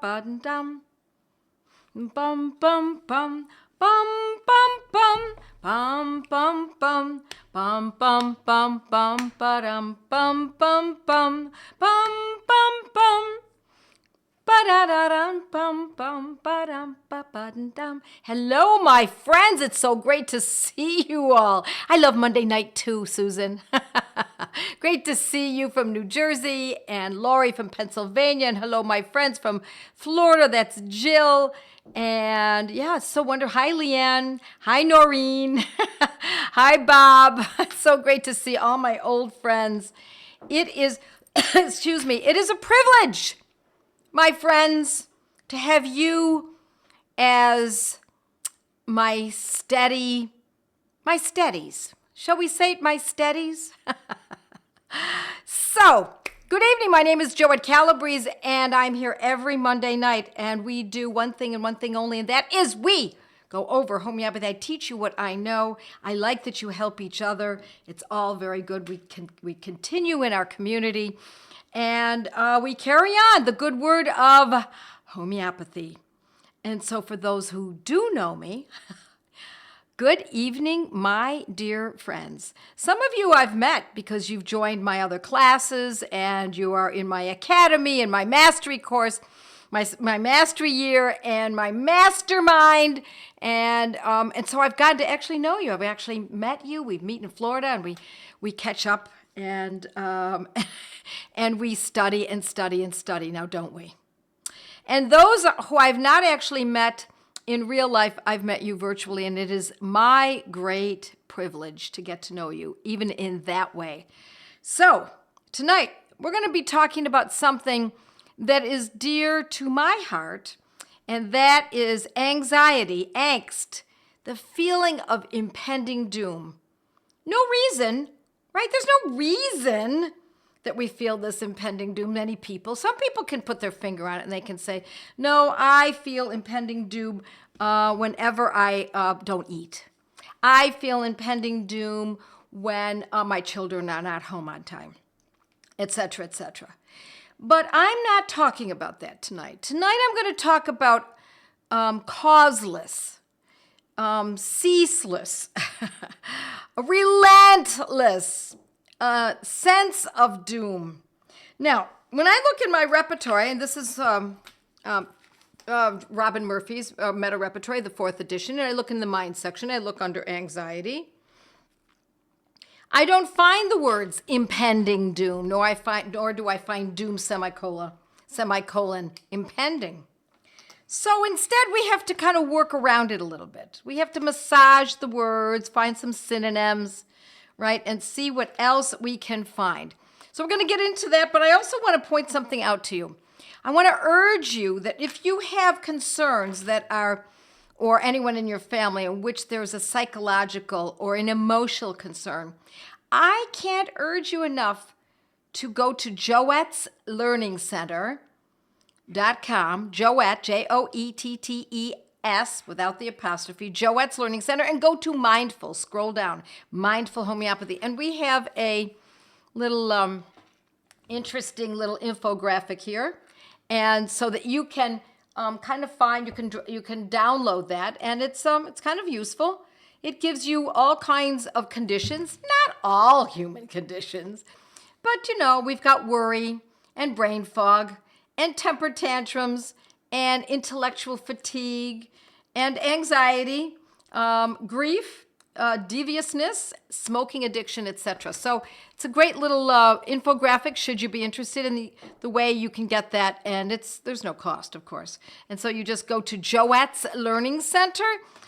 ba dum. Bum bum bum bum bum bum bum bum bum bum bum bum bum ba-dum bum bum bum bum bum bum ba-da-da-dum bum bum ba-dum ba-ba-dum. Hello, my friends. It's so great to see you all. I love Monday night too, Susan. Great to see you from New Jersey and Lori from Pennsylvania. And hello, my friends from Florida. That's Jill. And yeah, it's so wonderful. Hi, Leanne. Hi, Noreen. Hi, Bob. It's so great to see all my old friends. It is, excuse me, it is a privilege, my friends, to have you as my steadies. Shall we say my steadies? So, good evening. My name is Joette Calabrese, and I'm here every Monday night, and we do one thing and one thing only, and that is we go over homeopathy. I teach you what I know. I like that you help each other. It's all very good. We continue in our community, and we carry on the good word of homeopathy. And so for those who do know me, good evening, my dear friends. Some of you I've met because you've joined my other classes and you are in my academy and my mastery course, my mastery year and my mastermind. And so I've gotten to actually know you. I've actually met you. We've met in Florida and we catch up and and we study and study and study now, don't we? And those who I've not actually met in real life, I've met you virtually, and it is my great privilege to get to know you, even in that way. So, tonight, we're going to be talking about something that is dear to my heart, and that is anxiety, angst, the feeling of impending doom. No reason, right? There's no reason that we feel this impending doom. Many people, some people can put their finger on it and they can say, no, I feel impending doom whenever I don't eat. I feel impending doom when my children are not home on time, etc., etc. But I'm not talking about that tonight. Tonight I'm going to talk about causeless, ceaseless, relentless, sense of doom. Now, when I look in my repertory, and this is Robin Murphy's Meta Repertory, the 4th edition, and I look in the mind section, I look under anxiety. I don't find the words impending doom, nor do I find doom semicolon impending. So instead, we have to kind of work around it a little bit. We have to massage the words, find some synonyms, right, and see what else we can find. So we're going to get into that, but I also want to point something out to you. I want to urge you that if you have concerns that are, or anyone in your family in which there's a psychological or an emotional concern, I can't urge you enough to go to Joette's Learning Center.com, Joette, Joettes, without the apostrophe, Joette's Learning Center, and go to Mindful. Scroll down, Mindful Homeopathy. And we have a little interesting little infographic here. And so that you can kind of find, you can download that. And it's kind of useful. It gives you all kinds of conditions, not all human conditions. But, we've got worry and brain fog and temper tantrums and intellectual fatigue and anxiety, grief, deviousness, smoking addiction, etc. So it's a great little infographic should you be interested in the way you can get that. And there's no cost, of course. And so you just go to Joette's Learning Center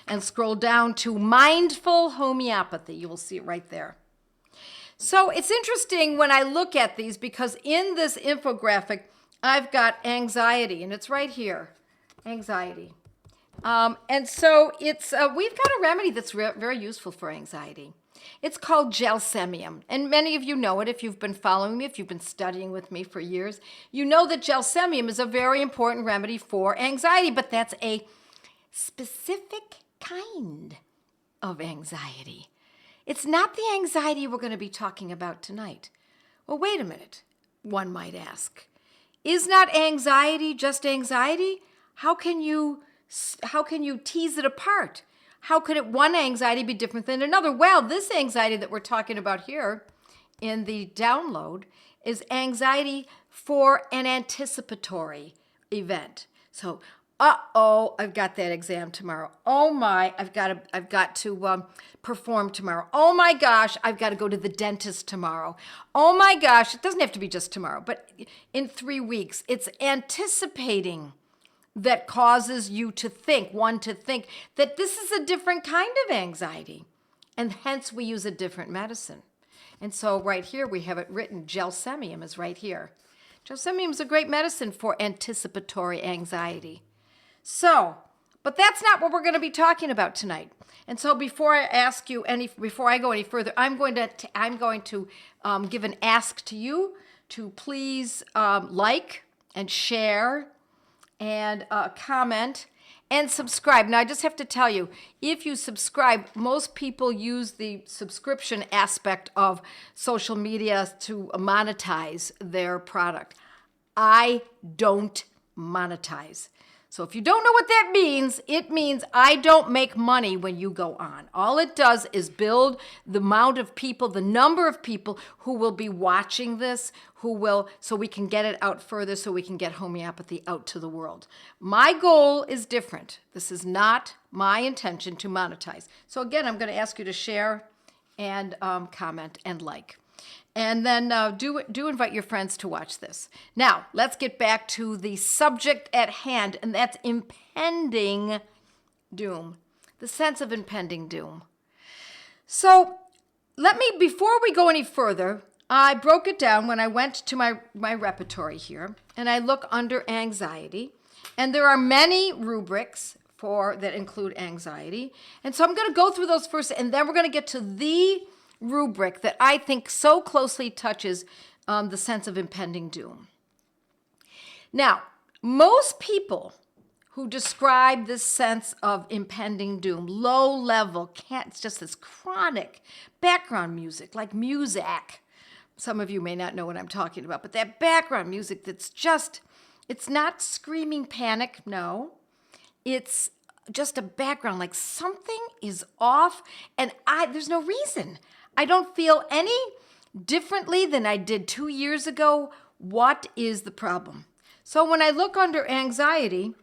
and scroll down to Mindful Homeopathy. You will see it right there. So it's interesting when I look at these because in this infographic, I've got anxiety, and it's right here, anxiety. And so we've got a remedy that's very useful for anxiety. It's called gelsemium, and many of you know it if you've been following me, if you've been studying with me for years. You know that gelsemium is a very important remedy for anxiety, but that's a specific kind of anxiety. It's not the anxiety we're going to be talking about tonight. Well, wait a minute, one might ask. Is not anxiety just anxiety? How can you tease it apart? How could one anxiety be different than another? Well, this anxiety that we're talking about here in the download is anxiety for an anticipatory event. So, I've got that exam tomorrow. Oh my, I've got to perform tomorrow. Oh my gosh, I've got to go to the dentist tomorrow. Oh my gosh, it doesn't have to be just tomorrow, but in 3 weeks. It's anticipating that causes you to think that this is a different kind of anxiety. And hence we use a different medicine. And so right here we have it written, gelsemium is right here. Gelsemium is a great medicine for anticipatory anxiety. So, but that's not what we're going to be talking about tonight. And so before I go any further, I'm going to give an ask to you to please like and share and comment and subscribe. Now, I just have to tell you, if you subscribe, most people use the subscription aspect of social media to monetize their product. I don't monetize. So if you don't know what that means, it means I don't make money when you go on. All it does is build the amount of people, the number of people who will be watching this, so we can get it out further, so we can get homeopathy out to the world. My goal is different. This is not my intention to monetize. So again, I'm going to ask you to share and comment and like. And then do invite your friends to watch this. Now, let's get back to the subject at hand, and that's impending doom, the sense of impending doom. So before we go any further, I broke it down when I went to my repertory here, and I look under anxiety, and there are many rubrics that include anxiety. And so I'm going to go through those first, and then we're going to get to the rubric that I think so closely touches the sense of impending doom. Now, most people who describe this sense of impending doom, low level, it's just this chronic background music, like Muzak. Some of you may not know what I'm talking about, but that background music it's not screaming panic, no. It's just a background, like something is off, and there's no reason. I don't feel any differently than I did 2 years ago. What is the problem? So when I look under anxiety,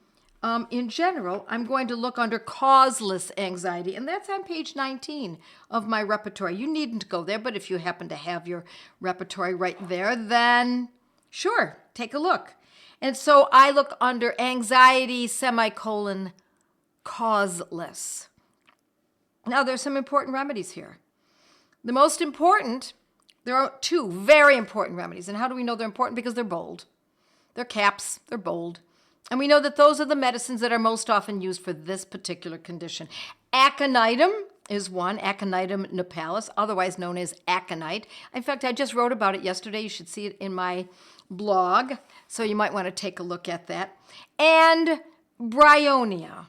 in general, I'm going to look under causeless anxiety, and that's on page 19 of my repertory. You needn't go there, but if you happen to have your repertory right there, then sure, take a look. And so I look under anxiety, causeless. Now, there's some important remedies here. The most important, there are 2 very important remedies. And how do we know they're important? Because they're bold. They're caps, they're bold. And we know that those are the medicines that are most often used for this particular condition. Aconitum is one, Aconitum nipalis, otherwise known as aconite. In fact, I just wrote about it yesterday. You should see it in my blog, so you might want to take a look at that. And bryonia.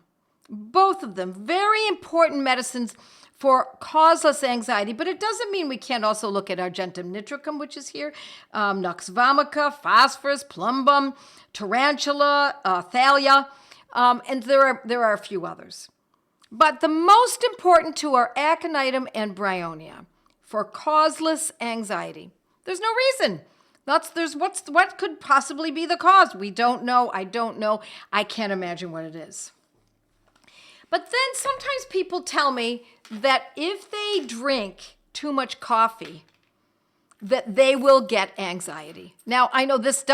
Both of them, very important medicines for causeless anxiety, but it doesn't mean we can't also look at argentum nitricum, which is here, nux vomica, phosphorus, plumbum, tarantula, thalia, and there are a few others. But the most important 2 are aconitum and bryonia for causeless anxiety. There's no reason. What could possibly be the cause? We don't know. I don't know. I can't imagine what it is. But then sometimes people tell me that if they drink too much coffee, that they will get anxiety. Now, I know it's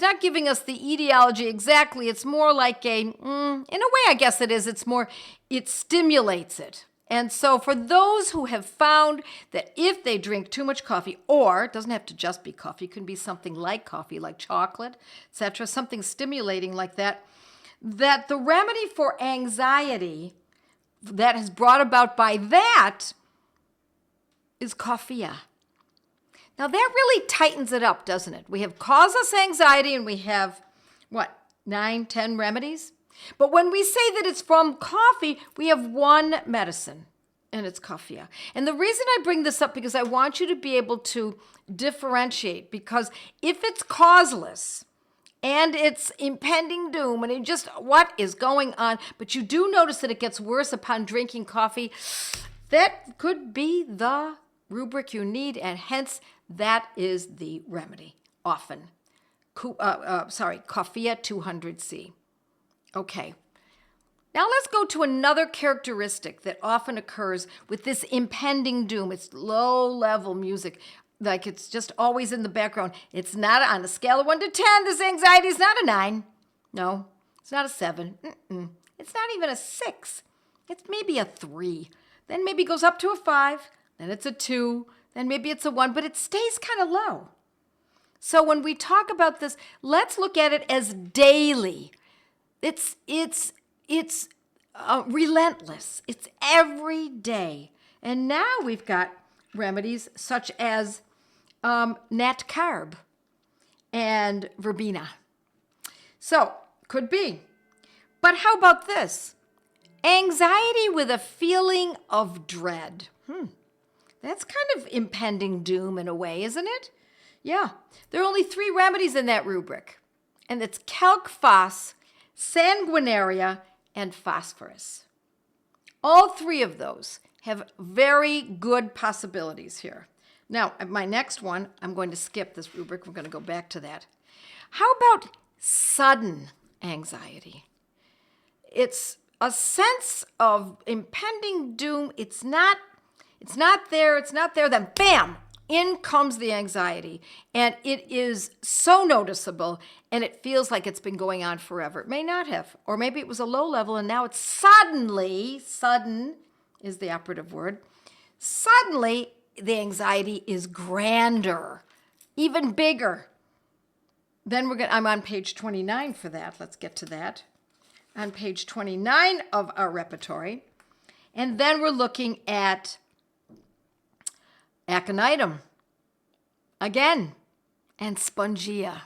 not giving us the etiology exactly. It's more like in a way, I guess it is. It stimulates it. And so for those who have found that if they drink too much coffee, or it doesn't have to just be coffee, it can be something like coffee, like chocolate, etc., something stimulating like that, that the remedy for anxiety that is brought about by that is coffea. Now that really tightens it up, doesn't it? We have causeless anxiety and we have, 9, 10 remedies? But when we say that it's from coffee, we have one medicine. and it's coffea. And the reason I bring this up because I want you to be able to differentiate, because if it's causeless and it's impending doom and it just what is going on, but you do notice that it gets worse upon drinking coffee, that could be the rubric you need, and hence that is the remedy often. Coffea 200C. Okay. Now let's go to another characteristic that often occurs with this impending doom. It's low-level music, like it's just always in the background. It's not on a scale of 1 to 10. This anxiety is not a 9. No, it's not a 7. It's not even a 6. It's maybe a 3. Then maybe goes up to a 5. Then it's a 2. Then maybe it's a 1, but it stays kind of low. So when we talk about this, let's look at it as daily. It's relentless. It's every day. And now we've got remedies such as nat carb and verbena. So, could be. But how about this? Anxiety with a feeling of dread. That's kind of impending doom in a way, isn't it? Yeah. There are only 3 remedies in that rubric. And it's calc phos, sanguinaria, and phosphorus. All 3 of those have very good possibilities here. Now, my next one, I'm going to skip this rubric. We're going to go back to that. How about sudden anxiety? It's a sense of impending doom. It's not there, then bam, in comes the anxiety. And it is so noticeable, and it feels like it's been going on forever. It may not have, or maybe it was a low level, and now it's sudden is the operative word. Suddenly, the anxiety is grander, even bigger. Then I'm on page 29 for that. Let's get to that. On page 29 of our repertory. And then we're looking at aconitum again, and spongia.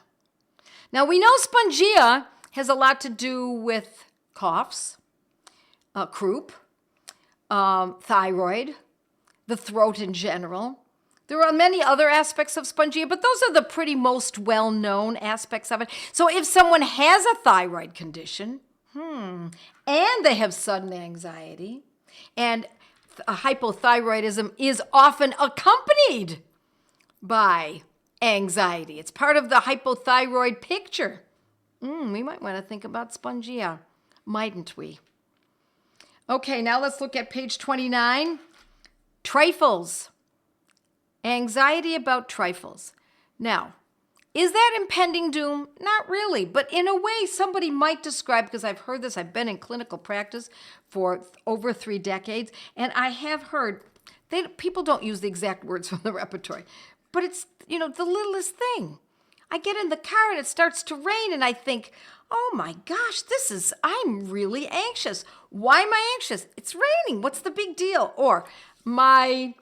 Now we know spongia has a lot to do with coughs, croup, thyroid, the throat in general. There are many other aspects of spongia, but those are the pretty most well-known aspects of it. So if someone has a thyroid condition, and they have sudden anxiety, and hypothyroidism is often accompanied by anxiety. It's part of the hypothyroid picture. We might want to think about spongia, mightn't we? Okay, now let's look at page 29. Trifles. Anxiety about trifles. Now, is that impending doom? Not really, but in a way somebody might describe, because I've heard this, I've been in clinical practice for over 3 decades, and I have heard, people don't use the exact words from the repertory, but it's, the littlest thing. I get in the car and it starts to rain and I think, oh my gosh, I'm really anxious. Why am I anxious? It's raining. What's the big deal? Or I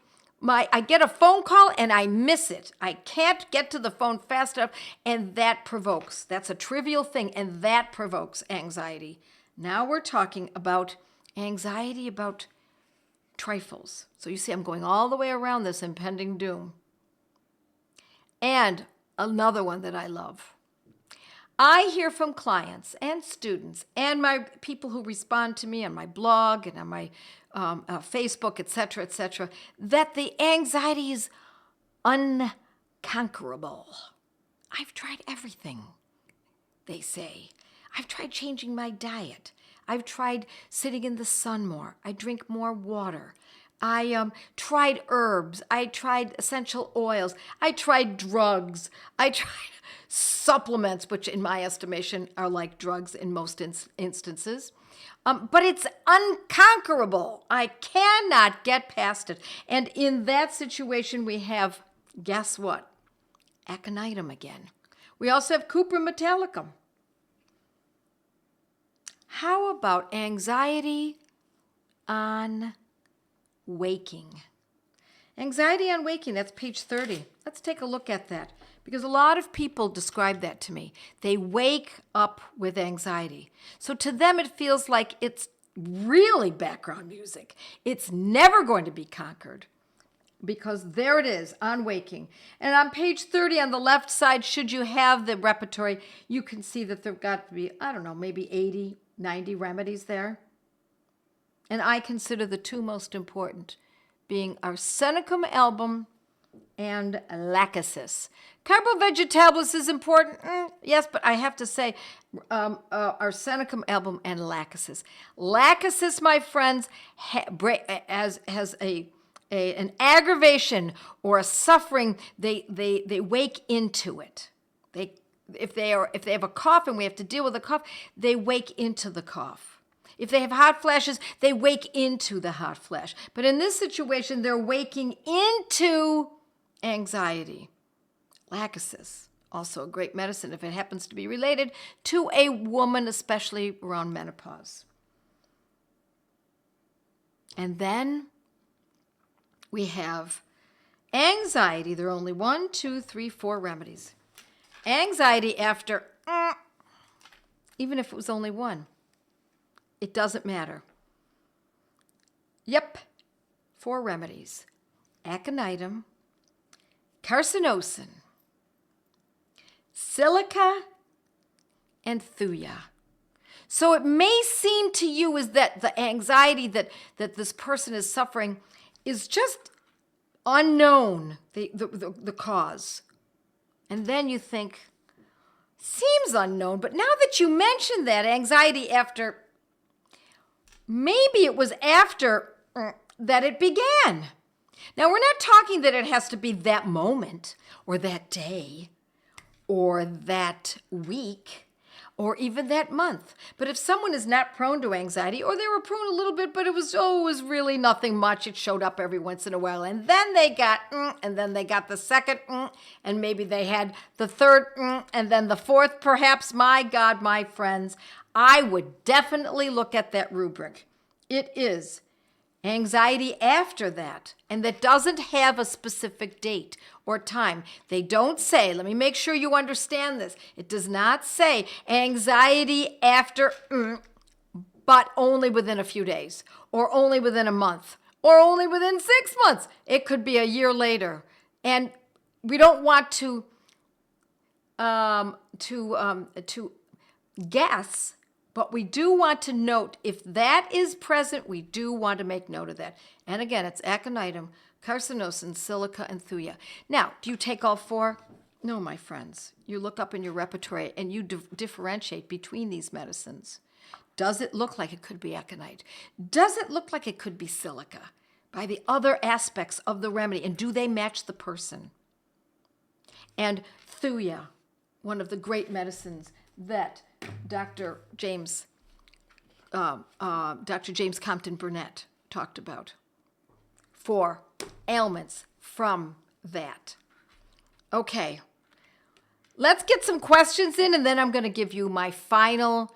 get a phone call and I miss it. I can't get to the phone fast enough, and that's a trivial thing, and that provokes anxiety. Now we're talking about anxiety about trifles. So you see, I'm going all the way around this impending doom. And another one that I love. I hear from clients and students and my people who respond to me on my blog and on my Facebook, etc., that the anxiety is unconquerable. I've tried everything, they say. I've tried changing my diet. I've tried sitting in the sun more. I drink more water. I tried herbs. I tried essential oils. I tried drugs. I tried supplements, which in my estimation are like drugs in most instances. But it's unconquerable. I cannot get past it. And in that situation, we have, guess what? Aconitum again. We also have cuprum metallicum. How about anxiety on waking? Anxiety on waking, that's page 30. Let's take a look at that, because a lot of people describe that to me. They wake up with anxiety. So to them, it feels like it's really background music. It's never going to be conquered because there it is on waking. And on page 30 on the left side, should you have the repertory, you can see that there've got to be, I don't know, maybe 80, 90 remedies there. And I consider the two most important being arsenicum album and lachesis. Carbovegetabilis is important, yes, but I have to say arsenicum album and lachesis. Lachesis, my friends, has an aggravation or a suffering. They wake into it. If they have a cough and we have to deal with a cough, they wake into the cough. If they have hot flashes, they wake into the hot flash. But in this situation, they're waking into anxiety. Lachesis, also a great medicine if it happens to be related to a woman, especially around menopause. And then we have anxiety. There are only 1, 2, 3, 4 remedies. Anxiety after, even if it was only one, it doesn't matter. Yep, 4 remedies. Aconitum, carcinosin, silica, and thuya. So it may seem to you as that the anxiety that this person is suffering is just unknown, the cause. And then you think, seems unknown, but now that you mention that, anxiety after, maybe it was after that it began. Now, we're not talking that it has to be that moment or that day or that week or even that month. But if someone is not prone to anxiety, or they were prone a little bit, but it was really nothing much. It showed up every once in a while. And then they got, and then they got the second, and maybe they had the third, and then the fourth, perhaps. My God, my friends, I would definitely look at that rubric. It is anxiety after that, and that doesn't have a specific date or time. They don't say, let me make sure you understand this. It does not say anxiety after, but only within a few days, or only within a month, or only within 6 months. It could be a year later. And we don't want to guess, but we do want to note if that is present, we do want to make note of that. And again, it's aconitum, carcinosin, silica, and thuya. Now, do you take all 4? No, my friends. You look up in your repertory and you differentiate between these medicines. Does it look like it could be aconite? Does it look like it could be silica by the other aspects of the remedy? And do they match the person? And thuya, one of the great medicines that Dr. James Compton Burnett talked about for ailments from that. Okay, let's get some questions in, and then I'm going to give you my final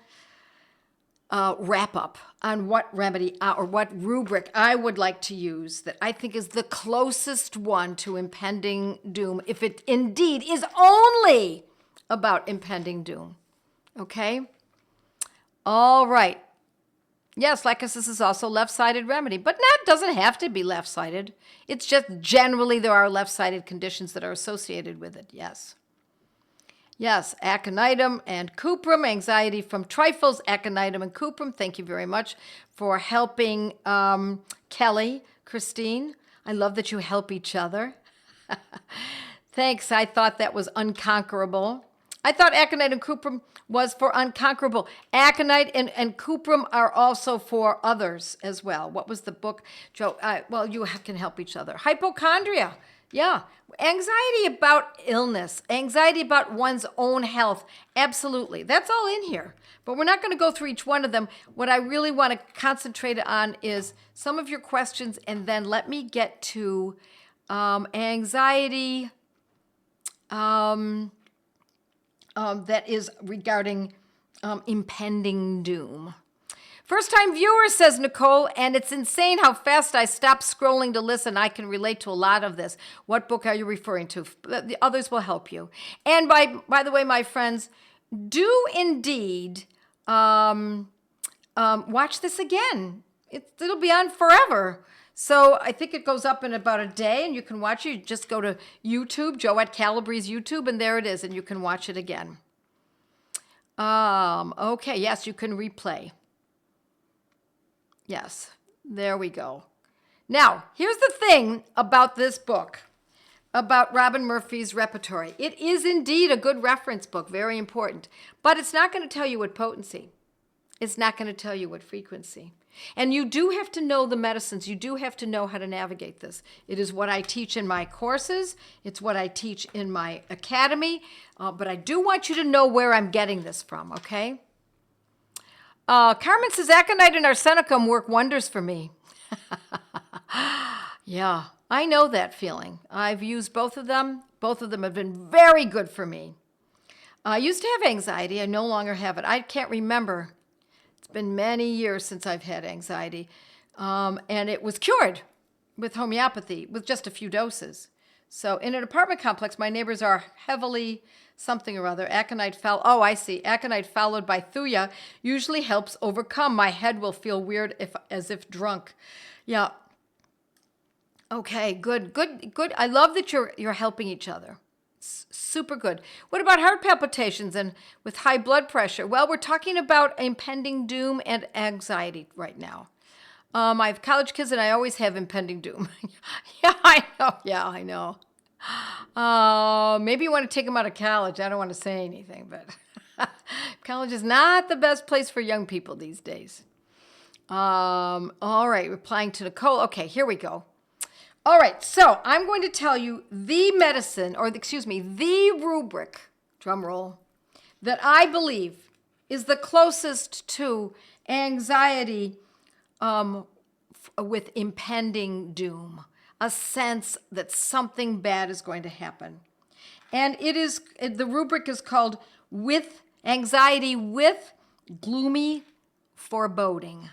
wrap up on what remedy or what rubric I would like to use that I think is the closest one to impending doom, if it indeed is only about impending doom. Okay? All right. Yes, lachesis is also left-sided remedy, but that doesn't have to be left-sided. It's just generally there are left-sided conditions that are associated with it. Yes. Yes, aconitum and cuprum, anxiety from trifles, aconitum and cuprum. Thank you very much for helping Kelly, Christine. I love that you help each other. Thanks. I thought that was unconquerable. I thought aconite and cuprum was for unconquerable. Aconite and cuprum are also for others as well. What was the book, Joe? Well, you can help each other. Hypochondria. Yeah. Anxiety about illness. Anxiety about one's own health. Absolutely. That's all in here. But we're not going to go through each one of them. What I really want to concentrate on is some of your questions, and then let me get to anxiety. That is regarding impending doom. First-time viewer, says Nicole, and it's insane how fast I stopped scrolling to listen. I can relate to a lot of this. What book are you referring to? The others will help you. And by the way, my friends, do indeed watch this again. It'll be on forever. So I think it goes up in about a day, and you can watch it. You just go to YouTube, Joette Calabrese YouTube, and there it is, and you can watch it again. Okay, yes, you can replay. Yes, there we go. Now, here's the thing about this book, about Robin Murphy's Repertory. It is indeed a good reference book, very important, but it's not going to tell you what potency. It's not going to tell you what frequency. And you do have to know the medicines. You do have to know how to navigate this. It is what I teach in my courses. It's what I teach in my academy. But I do want you to know where I'm getting this from, okay? Carmen says, aconite and arsenicum work wonders for me. Yeah, I know that feeling. I've used both of them. Both of them have been very good for me. I used to have anxiety. I no longer have it. I can't remember. It's been many years since I've had anxiety. And it was cured with homeopathy with just a few doses. So in an apartment complex, my neighbors are heavily something or other. Aconite Aconite followed by thuya usually helps overcome. My head will feel weird as if drunk. Yeah. Okay, good. I love that you're helping each other. Super good. What about heart palpitations and with high blood pressure? Well, we're talking about impending doom and anxiety right now. I have college kids and I always have impending doom. Yeah, I know. Maybe you want to take them out of college. I don't want to say anything, but college is not the best place for young people these days. All right, replying to Nicole. Okay, here we go. All right, so I'm going to tell you the rubric, drum roll, that I believe is the closest to anxiety with impending doom, a sense that something bad is going to happen. And the rubric is called with anxiety with gloomy foreboding.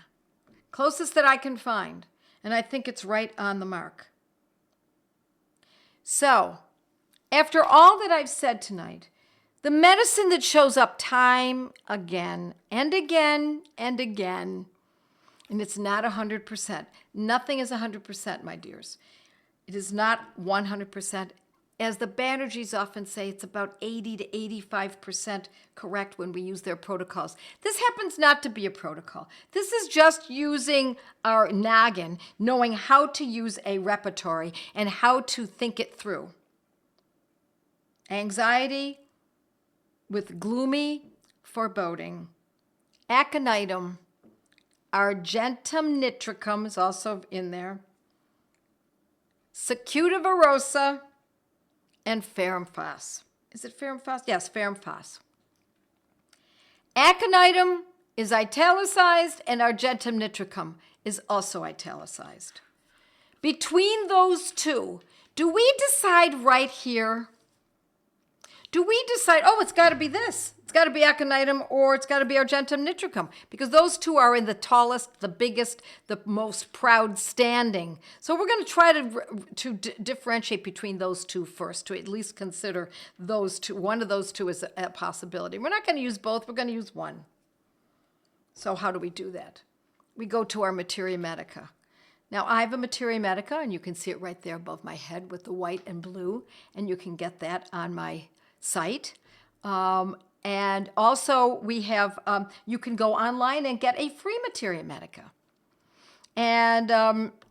Closest that I can find, and I think it's right on the mark. So, after all that I've said tonight, the medicine that shows up time again and again and again, and it's not 100%. Nothing is 100%, my dears. It is not 100%. As the Banerjees often say, it's about 80 to 85% correct when we use their protocols. This happens not to be a protocol. This is just using our noggin, knowing how to use a repertory and how to think it through. Anxiety with gloomy foreboding. Aconitum, argentum nitricum is also in there. Cicuta verosa, and ferrum phos. Is it ferrum phos? Yes, ferrum phos. Aconitum is italicized and argentum nitricum is also italicized. Between those two, do we decide right here? Do we decide, it's got to be this. It's got to be aconitum or it's got to be argentum nitricum because those two are in the tallest, the biggest, the most proud standing. So we're going to try to differentiate between those two first, to at least consider those two. One of those two is a possibility. We're not going to use both. We're going to use one. So how do we do that? We go to our materia medica. Now, I have a materia medica, and you can see it right there above my head with the white and blue, and you can get that on my site. And also we have, you can go online and get a free materia medica. And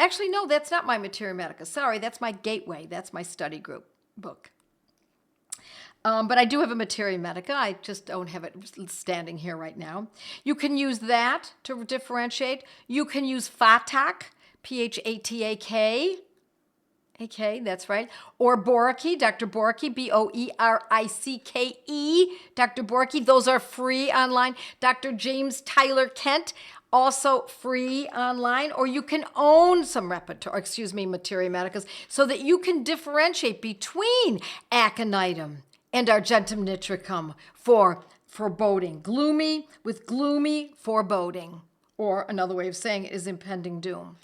actually, no, that's not my materia medica. Sorry, that's my gateway. That's my study group book. But I do have a materia medica. I just don't have it standing here right now. You can use that to differentiate. You can use Phatak, Phatak. Okay, that's right. Or Boricke, Dr. Boricke, Boricke, Dr. Boricke. Those are free online. Dr. James Tyler Kent, also free online. Or you can own some materia medicas so that you can differentiate between aconitum and argentum nitricum for foreboding. Gloomy with gloomy foreboding. Or another way of saying it is impending doom.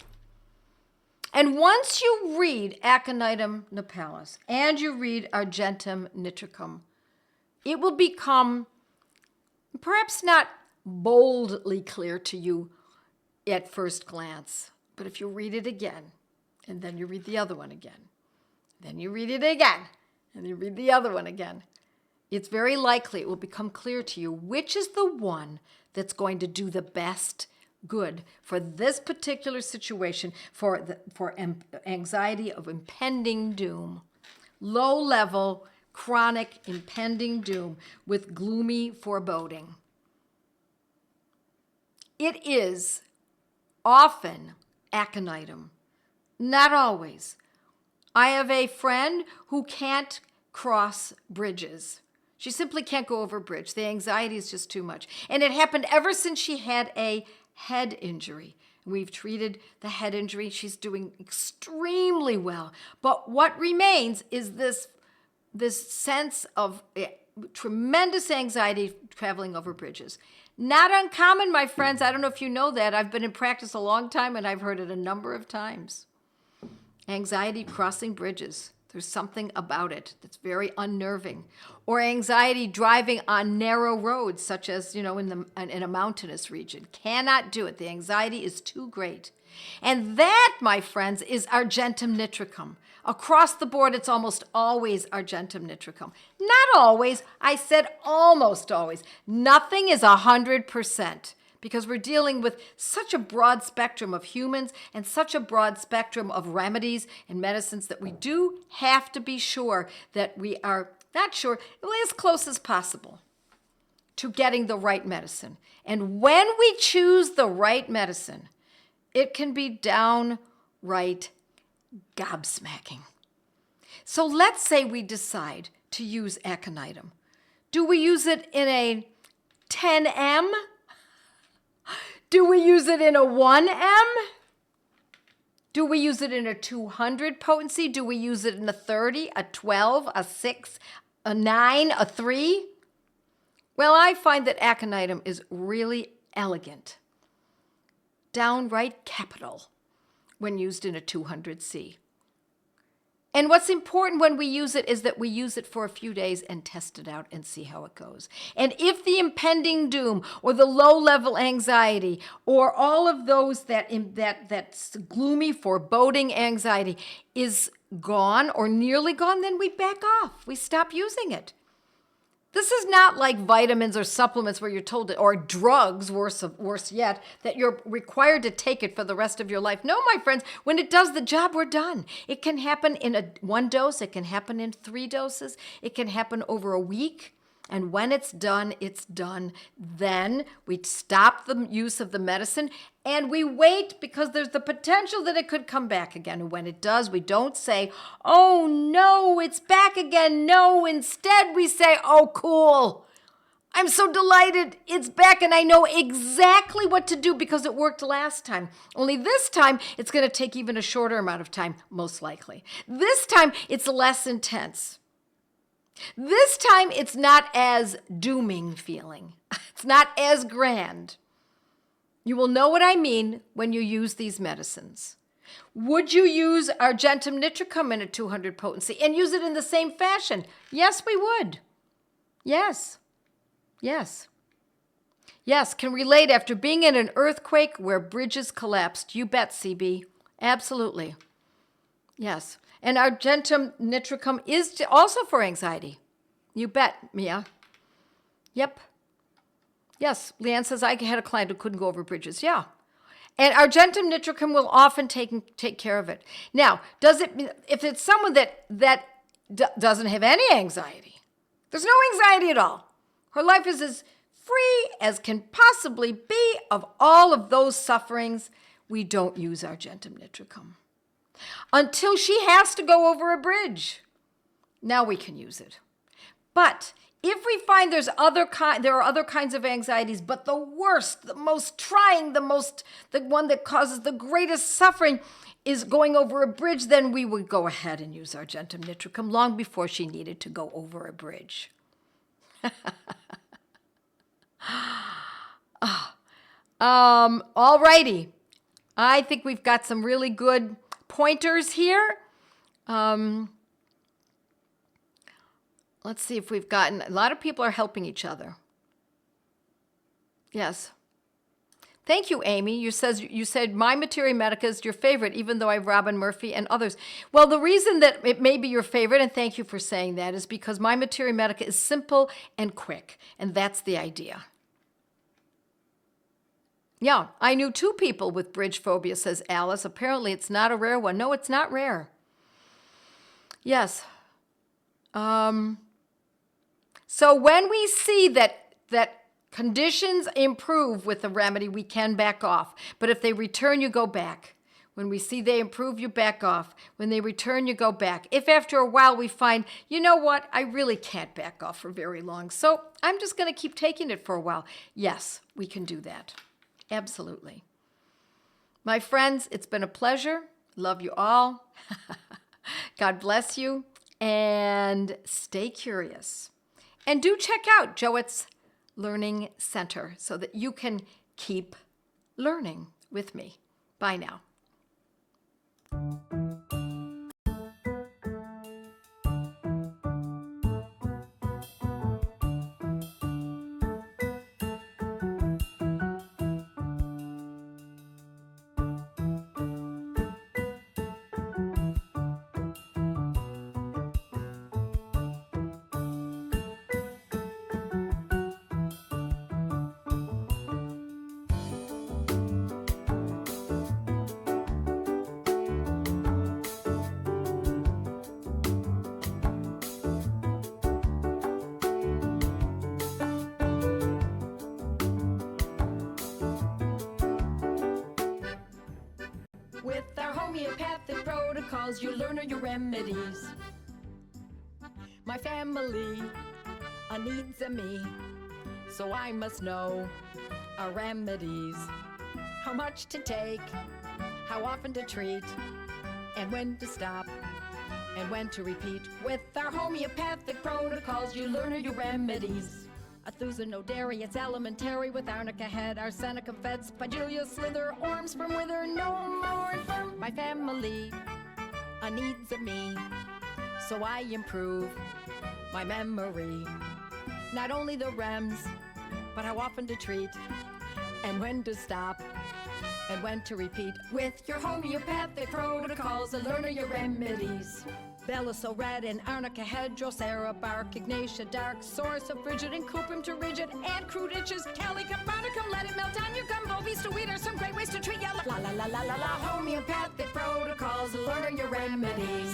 And once you read aconitum napellus and you read argentum nitricum, it will become perhaps not boldly clear to you at first glance. But if you read it again, and then you read the other one again, then you read it again, and you read the other one again, it's very likely it will become clear to you which is the one that's going to do the best good for this particular situation, for anxiety of impending doom. Low-level, chronic, impending doom with gloomy foreboding. It is often aconitum. Not always. I have a friend who can't cross bridges. She simply can't go over a bridge. The anxiety is just too much. And it happened ever since she had a head injury. We've treated the head injury. She's doing extremely well. But what remains is this sense of tremendous anxiety traveling over bridges. Not uncommon, my friends. I don't know if you know that. I've been in practice a long time, and I've heard it a number of times. Anxiety crossing bridges. There's something about it that's very unnerving. Or anxiety driving on narrow roads, such as, in a mountainous region. Cannot do it. The anxiety is too great. And that, my friends, is argentum nitricum. Across the board, it's almost always argentum nitricum. Not always. I said almost always. Nothing is 100%. Because we're dealing with such a broad spectrum of humans and such a broad spectrum of remedies and medicines that we do have to be sure that we are as close as possible to getting the right medicine. And when we choose the right medicine, it can be downright gobsmacking. So let's say we decide to use aconitum. Do we use it in a 10M? Do we use it in a 1M? Do we use it in a 200 potency? Do we use it in a 30, a 12, a 6, a 9, a 3? Well, I find that aconitum is really elegant, downright capital when used in a 200C. And what's important when we use it is that we use it for a few days and test it out and see how it goes. And if the impending doom or the low-level anxiety or all of those that gloomy, foreboding anxiety is gone or nearly gone, then we back off. We stop using it. This is not like vitamins or supplements where you're told, or drugs, worse yet, that you're required to take it for the rest of your life. No, my friends, when it does the job, we're done. It can happen in one dose. It can happen in 3 doses. It can happen over a week. And when it's done, it's done. Then we stop the use of the medicine and we wait because there's the potential that it could come back again. And when it does, we don't say, oh no, it's back again. No, instead we say, oh cool. I'm so delighted it's back and I know exactly what to do because it worked last time. Only this time, it's going to take even a shorter amount of time, most likely. This time, it's less intense. This time, it's not as dooming feeling. It's not as grand. You will know what I mean when you use these medicines. Would you use argentum nitricum in a 200 potency and use it in the same fashion? Yes, we would. Yes. Yes. Yes, can relate after being in an earthquake where bridges collapsed. You bet, CB. Absolutely. Yes. And argentum nitricum is also for anxiety. You bet, Mia. Yep. Yes, Leanne says, I had a client who couldn't go over bridges. Yeah. And argentum nitricum will often take care of it. Now, if it's someone that doesn't have any anxiety, there's no anxiety at all. Her life is as free as can possibly be of all of those sufferings, we don't use argentum nitricum. Until she has to go over a bridge. Now we can use it. But if we find there are other kinds of anxieties, but the worst, the most trying, the one that causes the greatest suffering is going over a bridge, then we would go ahead and use argentum nitricum long before she needed to go over a bridge. All righty. I think we've got some really good pointers here. Let's see if we've gotten, a lot of people are helping each other. Yes. Thank you, Amy. You said My Materia Medica is your favorite, even though I have Robin Murphy and others. Well, the reason that it may be your favorite, and thank you for saying that, is because My Materia Medica is simple and quick, and that's the idea. Yeah, I knew 2 people with bridge phobia, says Alice. Apparently, it's not a rare one. No, it's not rare. Yes. So when we see that conditions improve with the remedy, we can back off. But if they return, you go back. When we see they improve, you back off. When they return, you go back. If after a while we find, you know what, I really can't back off for very long, so I'm just going to keep taking it for a while. Yes, we can do that. Absolutely. My friends, it's been a pleasure. Love you all. God bless you. And stay curious. And do check out Joette's Learning Center so that you can keep learning with me. Bye now. With our homeopathic protocols, you learn your remedies. My family needs a me, so I must know our remedies. How much to take, how often to treat, and when to stop, and when to repeat. With our homeopathic protocols, you learn your remedies. Athusa no dairy, it's elementary with arnica head, arsenica fed, spigelia slither, orms from wither, no more infirm. My family needs a me, so I improve my memory. Not only the rems, but how often to treat, and when to stop, and when to repeat. With your homeopathic protocols, learn your remedies. Bella so red and arnica head, drosera bark, ignatia dark, source of frigid and cuprum to rigid, and crude itches, calicum, barnicum, let it melt on your gumbo, vista weed are some great ways to treat yellow. La la la la la la, homeopathic protocols, learn your remedies.